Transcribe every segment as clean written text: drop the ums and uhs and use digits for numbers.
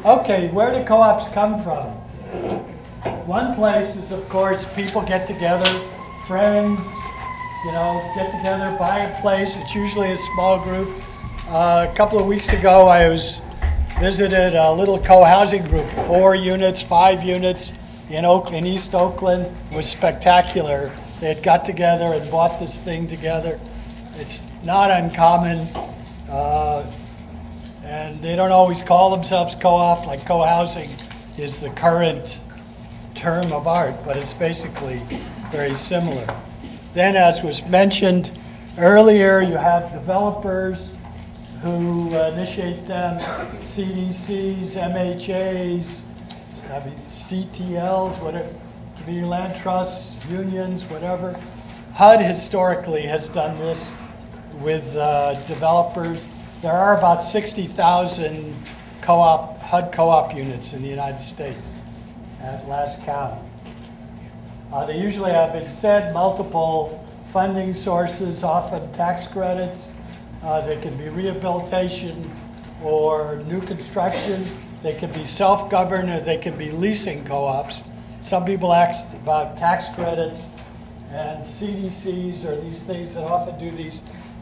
Okay, where do co-ops come from? One place is, of course, people get together, friends, you know, get together, buy a place. It's usually a small group. A couple of weeks ago, I visited a little co-housing group, 4 units, 5 units in East Oakland. It was spectacular. They had got together and bought this thing together. It's not uncommon, and they don't always call themselves co-op, like co-housing is the current term of art, but it's basically very similar. Then, as was mentioned earlier, you have developers who initiate them, CDCs, MHAs, CTLs, whatever, community land trusts, unions, whatever. HUD historically has done this with developers. There are about 60,000 HUD co-op units in the United States at last count. They usually have, as said, multiple funding sources, often tax credits. They can be rehabilitation or new construction. They can be self-governed, or they can be leasing co-ops. Some people ask about tax credits, and CDCs are these things that often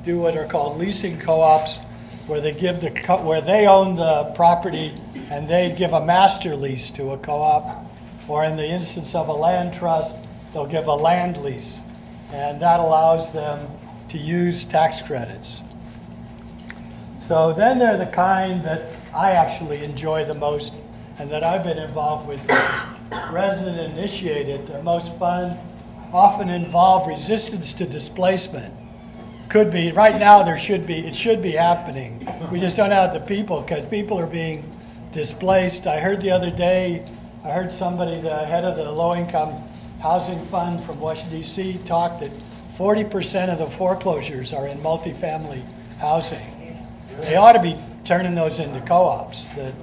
do what are called leasing co-ops, where they own the property and they give a master lease to a co-op, or in the instance of a land trust, they'll give a land lease, and that allows them to use tax credits. So then they're the kind that I actually enjoy the most and that I've been involved with, resident initiated. They're most fun, often involve resistance to displacement. Could be, right now it should be happening. We just don't have the people because people are being displaced. I heard the other day, somebody, the head of the low-income housing fund from Washington, D.C. talk that 40% of the foreclosures are in multifamily housing. They ought to be turning those into co-ops. That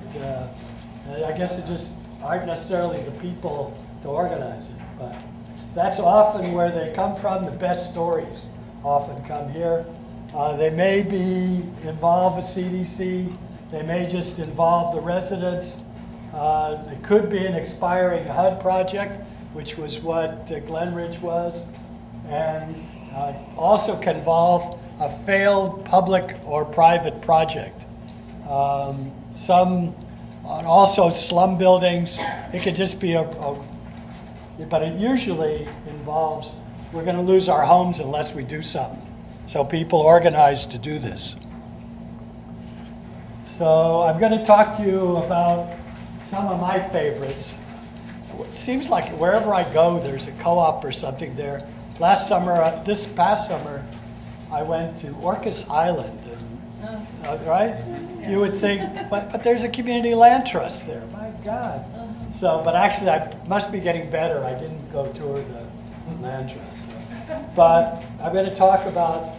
I guess it just aren't necessarily the people to organize it, but that's often where they come from. The best stories often come here. They may involve a CDC. They may just involve the residents. It could be an expiring HUD project, which was what Glenridge was, and also can involve a failed public or private project. Also slum buildings. It could just be but it usually involves, we're going to lose our homes unless we do something. So people organize to do this. So I'm going to talk to you about some of my favorites. It seems like wherever I go, there's a co-op or something there. Last summer, this past summer, I went to Orcas Island, and, right? You would think, but there's a community land trust there. My God. So, but actually, I must be getting better. I didn't go tour the land trust. So. But I'm going to talk about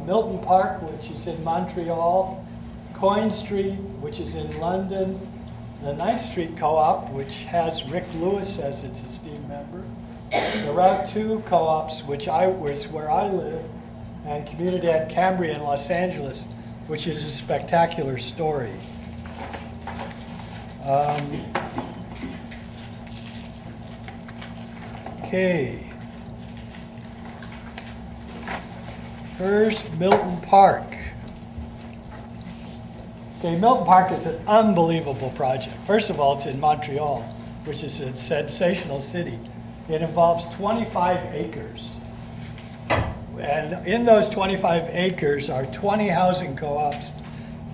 Milton Park, which is in Montreal, Coin Street, which is in London, the 9th Street Co-op, which has Rick Lewis as its esteemed member, the Route 2 co-ops, which was where I lived, and Community at Cambria in Los Angeles, which is a spectacular story. Okay. First, Milton Park. Okay, Milton Park is an unbelievable project. First of all, it's in Montreal, which is a sensational city. It involves 25 acres. And in those 25 acres are 20 housing co-ops.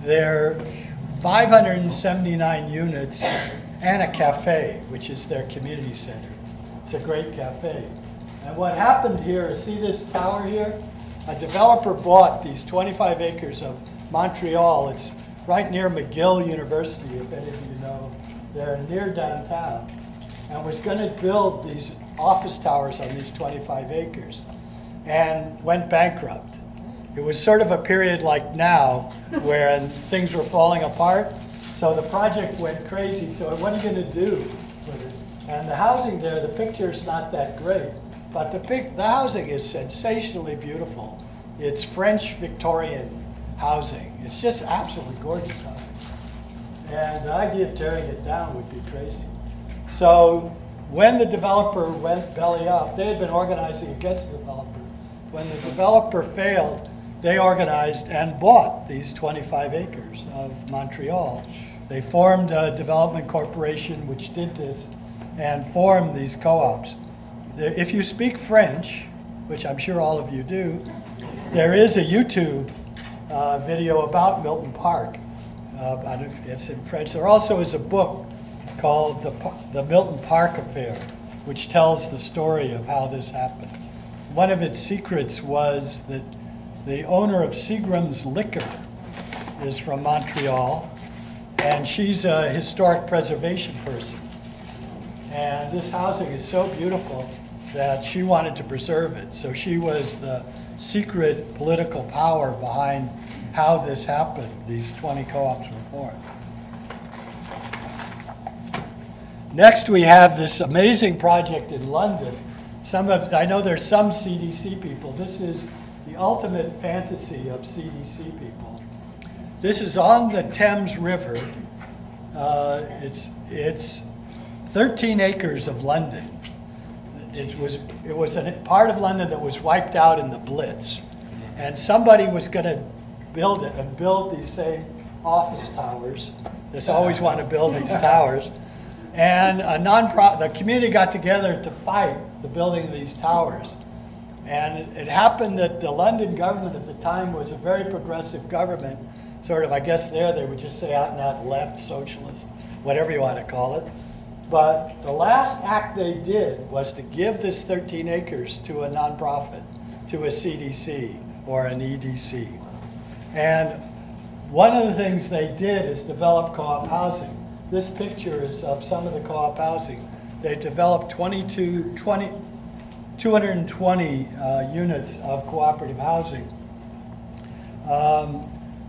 There are 579 units and a cafe, which is their community center. It's a great cafe. And what happened here is, see this tower here? A developer bought these 25 acres of Montreal. It's right near McGill University, if any of you know. They're near downtown. And was going to build these office towers on these 25 acres. And went bankrupt. It was sort of a period like now where things were falling apart. So the project went crazy. So what are you going to do with it? And the housing there, the picture's not that great, but the housing is sensationally beautiful. It's French Victorian housing. It's just absolutely gorgeous housing. And the idea of tearing it down would be crazy. So when the developer went belly up, they had been organizing against the developer. When the developer failed, they organized and bought these 25 acres of Montreal. They formed a development corporation which did this and formed these co-ops. If you speak French, which I'm sure all of you do, there is a YouTube video about Milton Park. It's in French. There also is a book called The Milton Park Affair, which tells the story of how this happened. One of its secrets was that the owner of Seagram's Liquor is from Montreal, and she's a historic preservation person. And this housing is so beautiful that she wanted to preserve it. So she was the secret political power behind how this happened. These 20 co-ops were formed. Next, we have this amazing project in London. I know there's some CDC people. This is the ultimate fantasy of CDC people. This is on the Thames River. It's 13 acres of London. It was a part of London that was wiped out in the Blitz. And somebody was going to build it and build these same office towers. They always want to build these towers. And the community got together to fight the building of these towers. And it happened that the London government at the time was a very progressive government, sort of, I guess they would just say out and out left, socialist, whatever you want to call it. But the last act they did was to give this 13 acres to a nonprofit, to a CDC or an EDC. And one of the things they did is develop co-op housing. This picture is of some of the co-op housing. They developed 220 units of cooperative housing.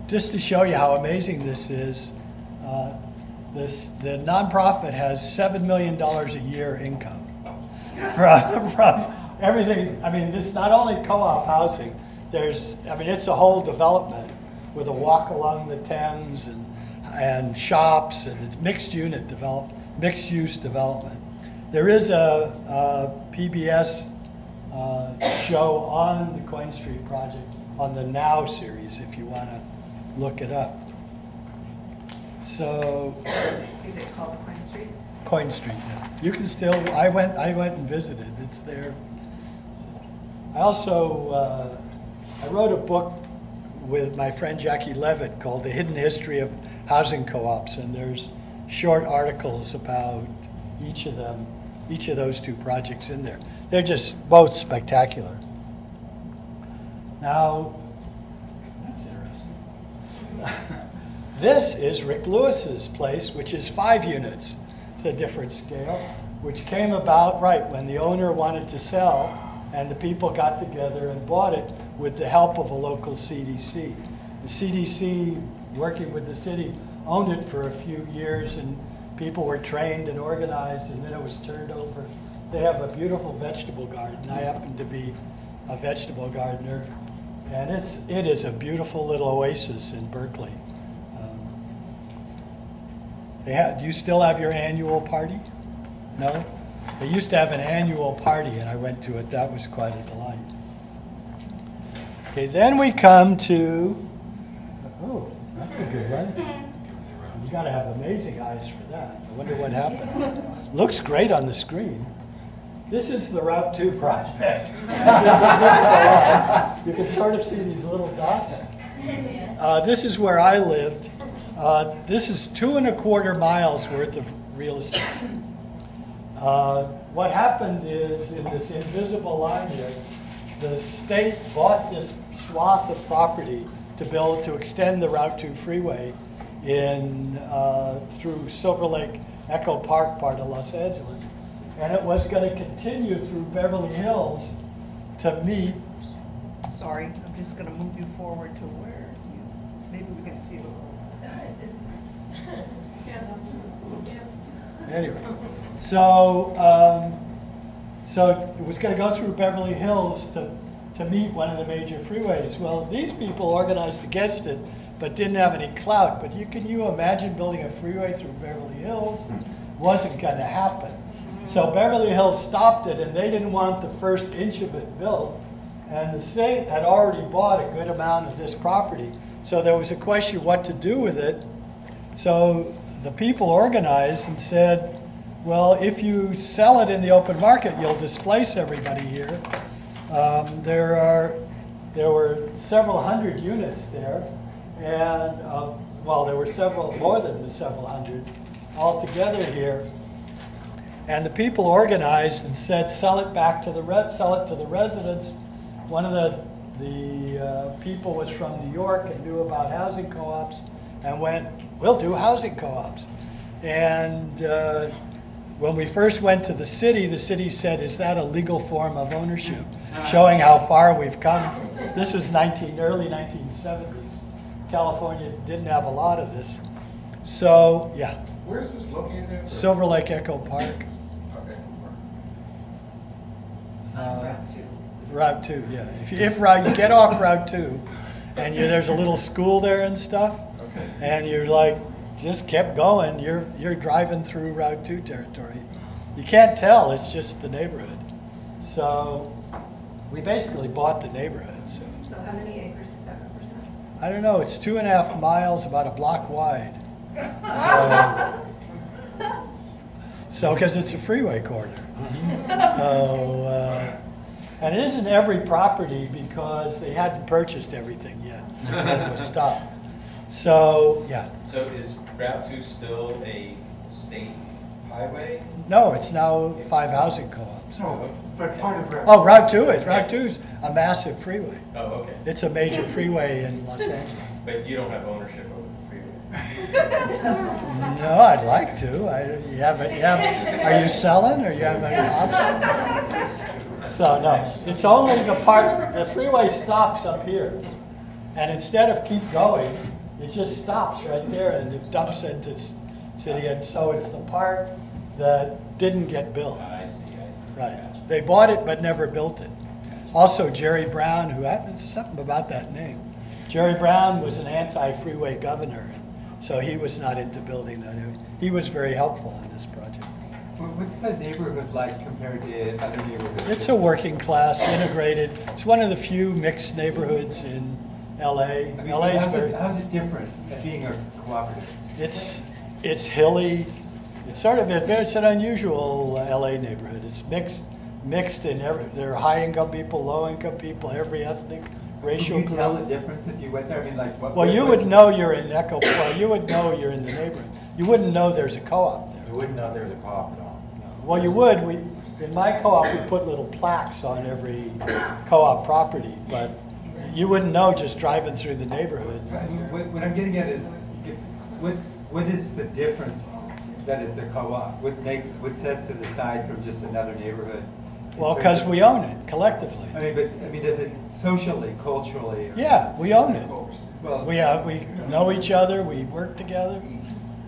Just to show you how amazing this is, the nonprofit has $7 million a year income from everything. I mean, this not only co-op housing, it's a whole development with a walk along the Thames and shops, and it's mixed-use development. There is a PBS show on the Coin Street project on the Now series if you want to look it up. So, is it called Coin Street? Coin Street, yeah. You can still. I went and visited. It's there. I also I wrote a book with my friend Jackie Levitt called The Hidden History of Housing Co-ops, and there's short articles about each of those two projects in there. They're just both spectacular. Now, that's interesting. This is Rick Lewis's place, which is 5 units. It's a different scale, which came about when the owner wanted to sell, and the people got together and bought it with the help of a local CDC. The CDC, working with the city, owned it for a few years, and people were trained and organized, and then it was turned over. They have a beautiful vegetable garden. I happen to be a vegetable gardener, and it is a beautiful little oasis in Berkeley. Do you still have your annual party? No? They used to have an annual party, and I went to it. That was quite a delight. Okay, then we come to, oh, that's a good one. You got to have amazing eyes for that. I wonder what happened. Looks great on the screen. This is the Route 2 project. You can sort of see these little dots. This is where I lived. This is 2¼ miles worth of real estate. What happened is, in this invisible line here, the state bought this swath of property to extend the Route 2 freeway through Silver Lake Echo Park part of Los Angeles. And it was going to continue through Beverly Hills to meet. Sorry, I'm just going to move you forward to where maybe we can see a little. Anyway, so it was going to go through Beverly Hills to meet one of the major freeways. Well, these people organized against it but didn't have any clout. But can you imagine building a freeway through Beverly Hills? Wasn't going to happen. So Beverly Hills stopped it, and they didn't want the first inch of it built. And the state had already bought a good amount of this property. So there was a question what to do with it. So the people organized and said, well, if you sell it in the open market, you'll displace everybody here. There were several hundred units there, and well, there were more than several hundred altogether here. And the people organized and said, sell it to the residents. One of the people was from New York and knew about housing co-ops, and went, we'll do housing co-ops. And when we first went to the city said, is that a legal form of ownership? Showing how far we've come. This was early 1970s. California didn't have a lot of this. So, yeah. Where is this located at? Silver Lake Echo Park. Route 2, yeah. If you get off Route 2, and there's a little school there and stuff, Okay. and you're like, just kept going, you're driving through Route 2 territory. You can't tell, it's just the neighborhood. So we basically bought the neighborhood. So how many acres is that represent? I don't know, it's 2.5 miles, about a block wide. So, because it's a freeway corridor. So, and it isn't every property because they hadn't purchased everything yet, and it was stopped. So, yeah. So is Route 2 still a state highway? No, it's now 5 housing co-ops. No, but part of Route. Oh, Route 2 is. Route 2's a massive freeway. Oh, okay. It's a major freeway in Los Angeles. But you don't have ownership over the freeway? No, I'd like to. Are you selling, or you have any option? So no, it's only the freeway stops up here. And instead of keep going, it just stops right there and it dumps into city. And so it's the part that didn't get built. I see. Right. Gotcha. They bought it but never built it. Also, Jerry Brown, who happens something about that name. Jerry Brown was an anti-freeway governor, so he was not into building that. He was very helpful in this project. What's the neighborhood like compared to other neighborhoods? It's a working class, integrated. It's one of the few mixed neighborhoods in LA. I mean, LA's very. how's it different being a cooperative? It's hilly. It's an unusual LA neighborhood. It's mixed in there are high income people, low income people, every ethnic, racial Could you tell the group. difference if you went there? I mean, like what? Well, you would know you're in Echo. Well, you would know you're in the neighborhood. You wouldn't know there's a co-op there. You wouldn't know there's a co-op at all. Well, you would. In my co-op, we put little plaques on every co-op property, but you wouldn't know just driving through the neighborhood. What I'm getting at is, what is the difference that it's a co-op? What sets it aside from just another neighborhood? Well, because we own it collectively. I mean, does it socially, culturally? Or, Yeah, we own it. Well, We know each other. We work together.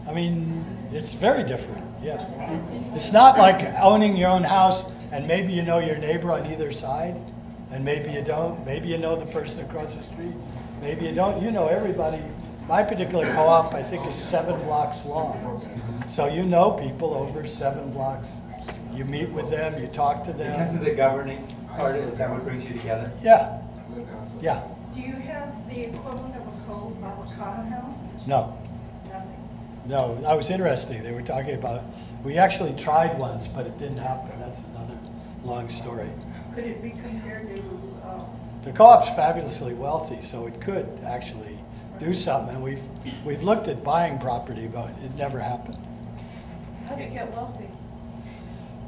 I mean, it's very different. Yeah, it's not like owning your own house and maybe you know your neighbor on either side, and maybe you don't. Maybe you know the person across the street. Maybe you don't. You know everybody. My particular co-op, I think, is 7 blocks long. So you know people over 7 blocks. You meet with them. You talk to them. because of the governing part, is that what brings you together? Yeah, yeah. Do you have the equivalent of a common house? No. Nothing. No, that was interesting. They were talking about, we actually tried once, but it didn't happen. That's another long story. Could it be compared to, The co-op's fabulously wealthy, so it could actually do something. And we've looked at buying property, but it never happened. How did it get wealthy?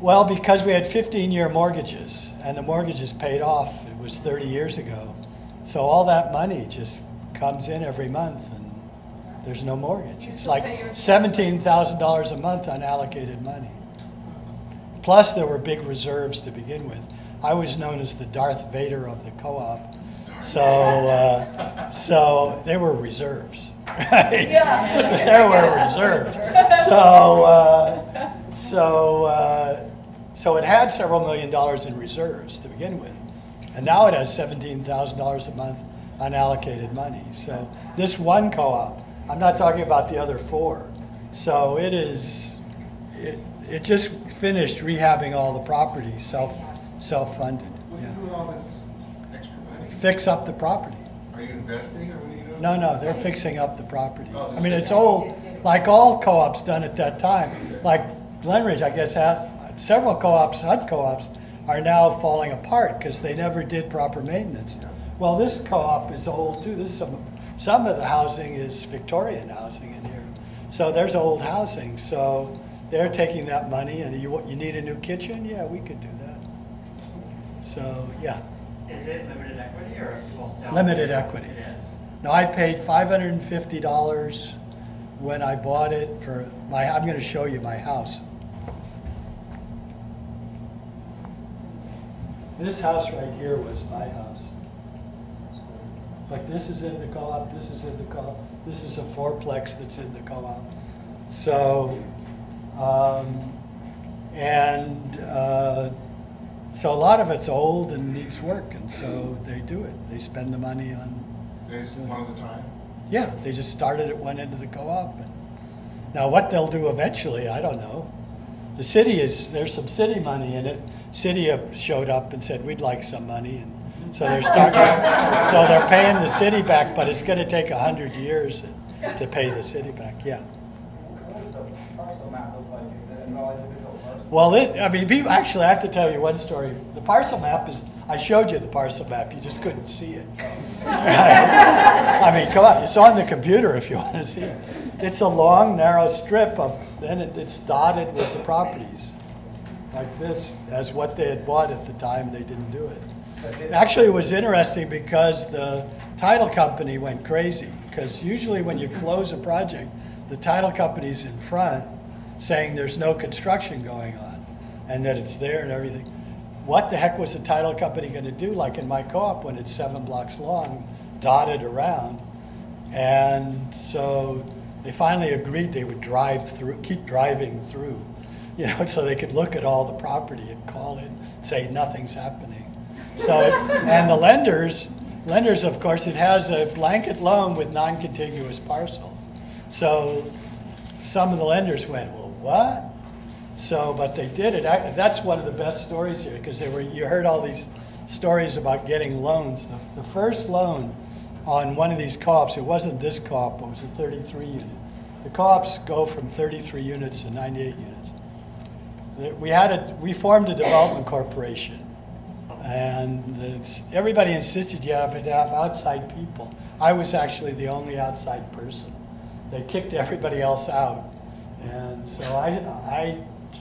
Well, because we had 15-year mortgages, and the mortgages paid off. It was 30 years ago. So all that money just comes in every month, and there's no mortgage. You It's still like pay your $17,000 a month unallocated money. Plus, there were big reserves to begin with. I was known as the Darth Vader of the co-op, so they were reserves. Right? Yeah. There were reserves. So it had several $1 million in reserves to begin with, and now it has $17,000 a month unallocated money. So this one co-op, I'm not talking about the other 4. So it just finished rehabbing all the property, self-funded. What do you do with all this extra money? Fix up the property. Are you investing or what are you doing? No, they're fixing up the property. Oh, I mean, it's old, like all co-ops done at that time. Like Glenridge, I guess, had several co-ops, HUD co-ops, are now falling apart because they never did proper maintenance. Well, this co-op is old too. This is some of the housing is Victorian housing in here. So there's old housing. So they're taking that money, and you need a new kitchen? Yeah, we could do that. So, yeah. Is it limited equity or will sell? Limited equity. It is. Now, I paid $550 when I bought it for I'm going to show you my house. This house right here was my house. But this is in the co-op, this is in the co-op, this is a fourplex that's in the co-op. So, so a lot of it's old and needs work, and so they do it. They spend the money on. They just one at a time? Yeah, they just started at one end of the co-op. Now what they'll do eventually, I don't know. The city there's some city money in it. City showed up and said, we'd like some money. And so so they're paying the city back, but it's going to take 100 years to pay the city back, yeah. What does the parcel map look like? Is it in all individual parcels? Well, I mean, people, actually, I have to tell you one story. The parcel map I showed you the parcel map, you just couldn't see it. I mean, come on, it's on the computer if you want to see it. It's a long, narrow strip then it's dotted with the properties. Like this, as what they had bought at the time, they didn't do it. Actually, it was interesting because the title company went crazy. Because usually when you close a project, the title company's in front saying there's no construction going on and that it's there and everything. What the heck was the title company going to do? Like in my co-op, when it's 7 blocks long, dotted around. And so they finally agreed they would keep driving through, so they could look at all the property and call it, say nothing's happening. So, and the lenders, of course, it has a blanket loan with non-contiguous parcels. So some of the lenders went, well, what? So, but they did it. That's one of the best stories here, because you heard all these stories about getting loans. The first loan on one of these co-ops, it wasn't this co-op, it was a 33 unit. The co-ops go from 33 units to 98 units. We formed a development corporation, and everybody insisted you have to have outside people. I was actually the only outside person. They kicked everybody else out, and so I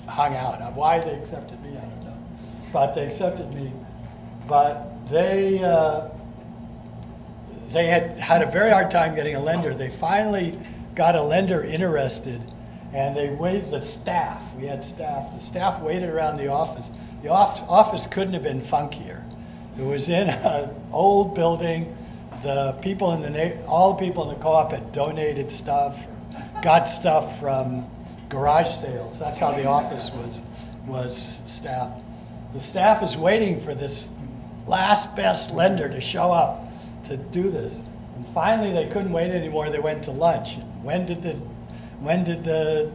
hung out. Why they accepted me, I don't know, but they accepted me. But they had a very hard time getting a lender. They finally got a lender interested, and they waited. The staff, we had staff. The staff waited around the office. The office couldn't have been funkier. It was in an old building. The people all the people in the co-op had donated stuff, or got stuff from garage sales. That's how the office was staffed. The staff is waiting for this last best lender to show up to do this. And finally they couldn't wait anymore. They went to lunch. When did the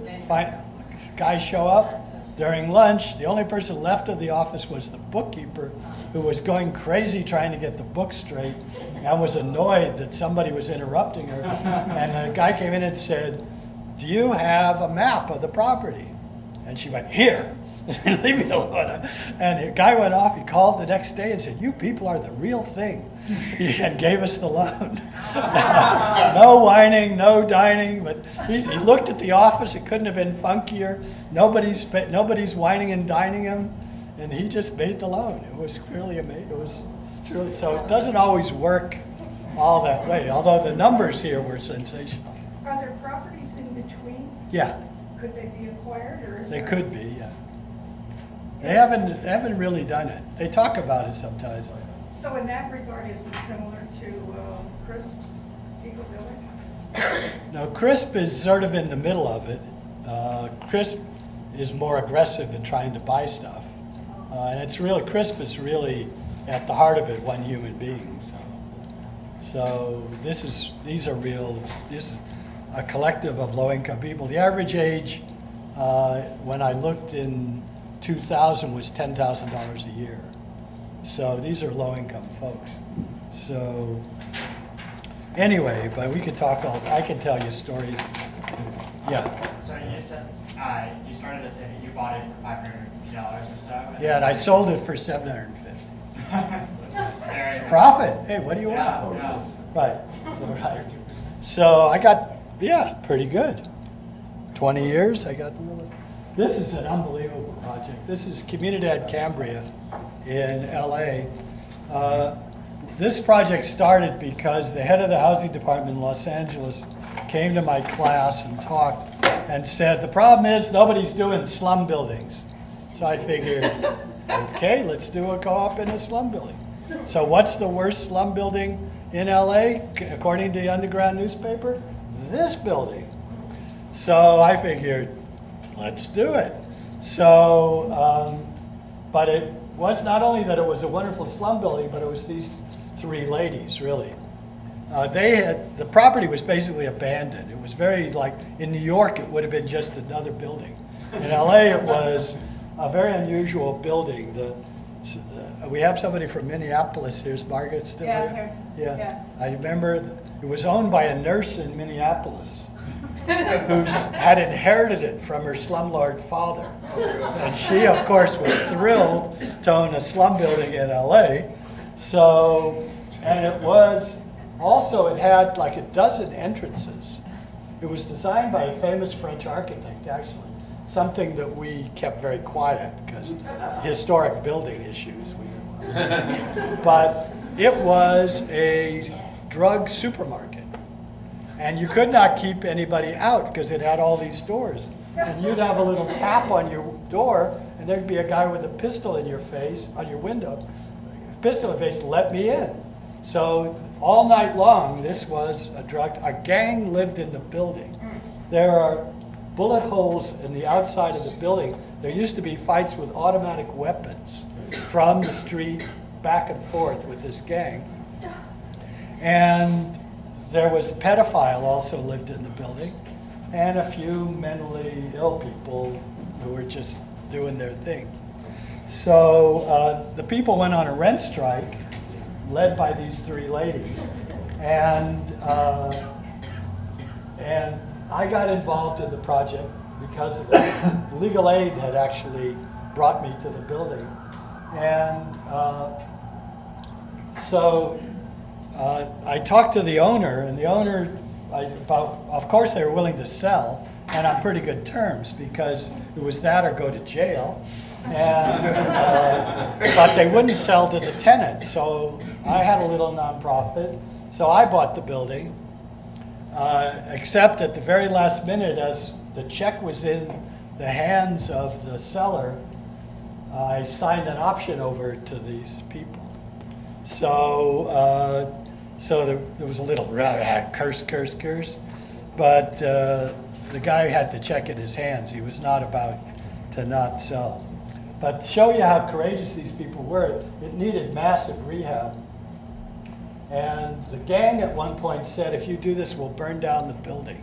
guy show up? During lunch. The only person left of the office was the bookkeeper, who was going crazy trying to get the books straight and was annoyed that somebody was interrupting her. And the guy came in and said, "Do you have a map of the property?" And she went, "Here." "Leave me alone." And the guy went off. He called the next day and said, "You people are the real thing," and gave us the loan. No whining, no dining, but he looked at the office. It couldn't have been funkier. Nobody's whining and dining him, and he just made the loan. It was really amazing. It was truly, so it doesn't always work all that way, although the numbers here were sensational. Are there properties in between? Yeah. Could they be acquired, or is They there? could be, yeah. They haven't really done it. They talk about it sometimes. So in that regard, is it similar to Crisp's Eagle Village? No, Crisp is sort of in the middle of it. Crisp is more aggressive in trying to buy stuff. And Crisp is really, at the heart of it, one human being. So these are real, this is a collective of low-income people. The average age, when I looked in 2000, was $10,000 a year. So these are low-income folks. So anyway, but we could talk I can tell you stories. Yeah. So you said, you started to say that you bought it for $550 or so? Yeah, and I sold it for $750. It's very Profit. Hey, what do you want? Yeah. Right. So I got, yeah, pretty good. 20 years, I got the little. This is an unbelievable project. This is Comunidad Cambria in LA. This project started because the head of the housing department in Los Angeles came to my class and talked and said, the problem is nobody's doing slum buildings. So I figured, okay, let's do a co-op in a slum building. So what's the worst slum building in LA, according to the Underground newspaper? This building. So I figured, let's do it. So, but it was not only that it was a wonderful slum building, but it was these three ladies, really. The property was basically abandoned. It was very, like, in New York, it would have been just another building. In LA, it was a very unusual building. We have somebody from Minneapolis here. Is Margaret still here? Yeah. I remember it was owned by a nurse in Minneapolis who had inherited it from her slumlord father. And she, of course, was thrilled to own a slum building in LA. So, and it was also, it had like a dozen entrances. It was designed by a famous French architect, actually. Something that we kept very quiet because historic building issues we didn't want. But it was a drug supermarket. And you could not keep anybody out because it had all these stores. And you'd have a little tap on your door, and there'd be a guy with a pistol in your face, on your window. Pistol in the face, let me in. So all night long, this was a gang lived in the building. There are bullet holes in the outside of the building. There used to be fights with automatic weapons from the street back and forth with this gang. And there was a pedophile also lived in the building, and a few mentally ill people who were just doing their thing. So the people went on a rent strike, led by these three ladies, and I got involved in the project because of that. Legal aid had actually brought me to the building, and so I talked to the owner, and the owner, of course they were willing to sell, and on pretty good terms, because it was that or go to jail. And, but they wouldn't sell to the tenant, so I had a little nonprofit, so I bought the building, except at the very last minute, as the check was in the hands of the seller, I signed an option over to these people. So, there was a little curse, but the guy had the check in his hands. He was not about to not sell. But to show you how courageous these people were, it needed massive rehab. And the gang at one point said, if you do this, we'll burn down the building.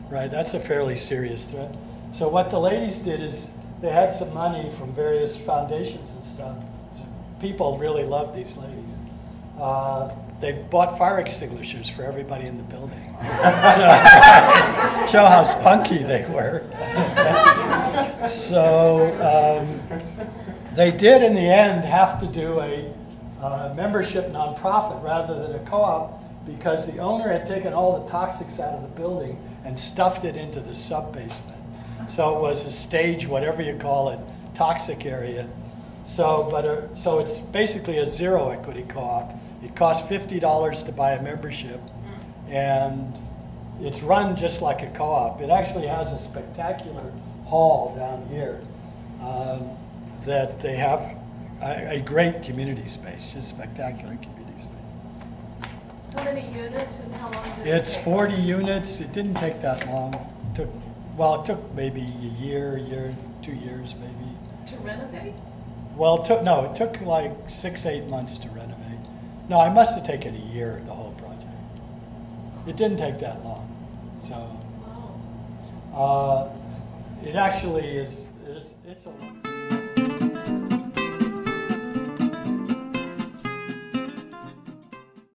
Right, that's a fairly serious threat. So what the ladies did is they had some money from various foundations and stuff. So people really loved these ladies. They bought fire extinguishers for everybody in the building. Show how spunky they were. So they did, in the end, have to do a membership nonprofit rather than a co-op, because the owner had taken all the toxics out of the building and stuffed it into the sub-basement. So it was a stage, whatever you call it, toxic area. So, so it's basically a zero equity co-op. It costs $50 to buy a membership, and it's run just like a co-op. It actually has a spectacular hall down here that they have a great community space, just spectacular community space. How many units and how long did it It's take? 40 units. It didn't take that long. It took maybe a year, 2 years maybe. To renovate? Well, it took like 6-8 months to renovate. No, I must have taken a year, the whole project. It didn't take that long. So Wow. it actually is, it's a